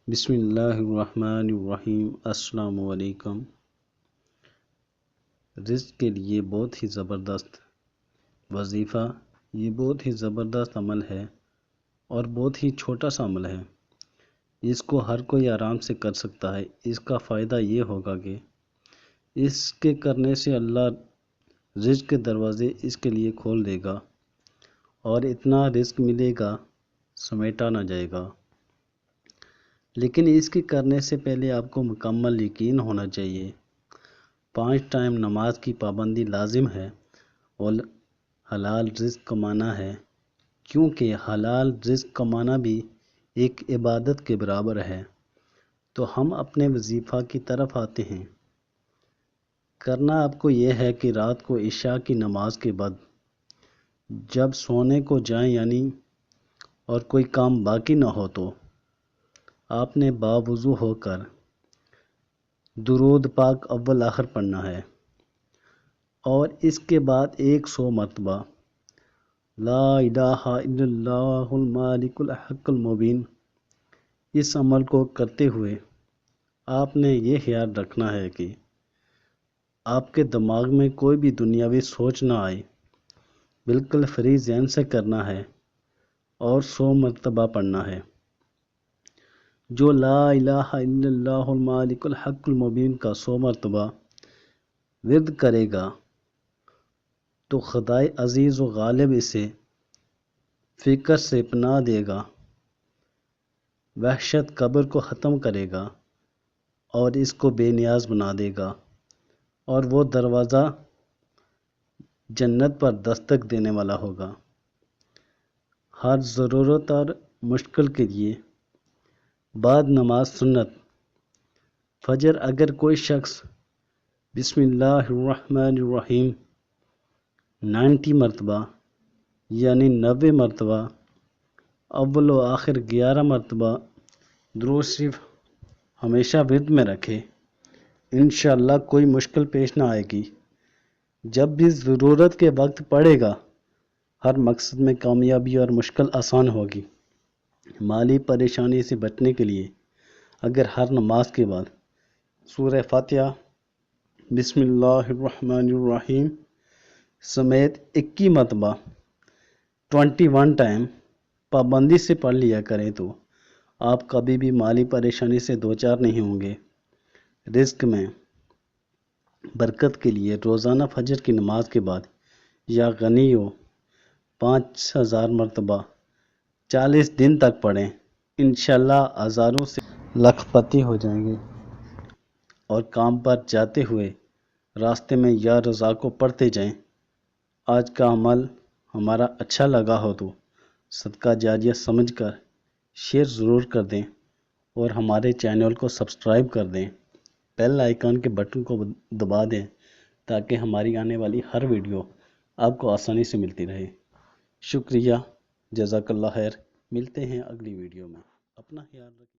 بسم اللہ الرحمن الرحیم۔ السلام علیکم۔ رزق کے لیے بہت ہی زبردست وظیفہ، یہ بہت ہی زبردست عمل ہے اور بہت ہی چھوٹا سا عمل ہے۔ اس کو ہر کوئی آرام سے کر سکتا ہے۔ اس کا فائدہ یہ ہوگا کہ اس کے کرنے سے اللہ رزق کے دروازے اس کے لیے کھول دے گا اور اتنا رزق ملے گا سمیٹا نہ جائے گا۔ لیکن اس کے کرنے سے پہلے آپ کو مکمل یقین ہونا چاہیے۔ 5 ٹائم نماز کی پابندی لازم ہے اور حلال رزق کمانا ہے، کیونکہ حلال رزق کمانا بھی ایک عبادت کے برابر ہے۔ تو ہم اپنے وظیفہ کی طرف آتے ہیں۔ کرنا آپ کو یہ ہے کہ رات کو عشاء کی نماز کے بعد جب سونے کو جائیں اور کوئی کام باقی نہ ہو تو آپ نے باوضو ہو کر درود پاک اول آخر پڑھنا ہے اور اس کے بعد 100 مرتبہ لا الہ الا اللہ المالک الحق المبین۔ اس عمل کو کرتے ہوئے آپ نے یہ خیال رکھنا ہے کہ آپ کے دماغ میں کوئی بھی دنیاوی سوچ نہ آئے، بالکل فری ذہن سے کرنا ہے اور 100 مرتبہ پڑھنا ہے۔ جو لا الہ الا اللہ المالک الحق المبین کا 100 مرتبہ ورد کرے گا تو خدائے عزیز و غالب اسے فکر سے پناہ دے گا، وحشت قبر کو ختم کرے گا اور اس کو بے نیاز بنا دے گا، اور وہ دروازہ جنت پر دستک دینے والا ہوگا۔ ہر ضرورت اور مشکل کے لیے بعد نماز سنت فجر اگر کوئی شخص بسم اللہ الرحمن الرحیم 90 مرتبہ یعنی 90 مرتبہ اول و آخر 11 مرتبہ درود شریف ہمیشہ ورد میں رکھے، انشاءاللہ کوئی مشکل پیش نہ آئے گی۔ جب بھی ضرورت کے وقت پڑے گا ہر مقصد میں کامیابی اور مشکل آسان ہوگی۔ مالی پریشانی سے بچنے کے لیے اگر ہر نماز کے بعد سورہ فاتحہ بسم اللہ الرحمن الرحیم سمیت 21 مرتبہ 21 ٹائم پابندی سے پڑھ لیا کریں تو آپ کبھی بھی مالی پریشانی سے دوچار نہیں ہوں گے۔ رزق میں برکت کے لیے روزانہ فجر کی نماز کے بعد یا غنی ہو 5000 مرتبہ 40 دن تک پڑھیں، انشاءاللہ ہزاروں سے لاکھ پتی ہو جائیں گے۔ اور کام پر جاتے ہوئے راستے میں یا رضا کو پڑھتے جائیں۔ آج کا عمل ہمارا اچھا لگا ہو تو صدقہ جاریہ سمجھ کر شیئر ضرور کر دیں اور ہمارے چینل کو سبسکرائب کر دیں، بیل آئیکن کے بٹن کو دبا دیں تاکہ ہماری آنے والی ہر ویڈیو آپ کو آسانی سے ملتی رہے۔ شکریہ، جزاک اللہ خیر۔ ملتے ہیں اگلی ویڈیو میں، اپنا خیال رکھیں۔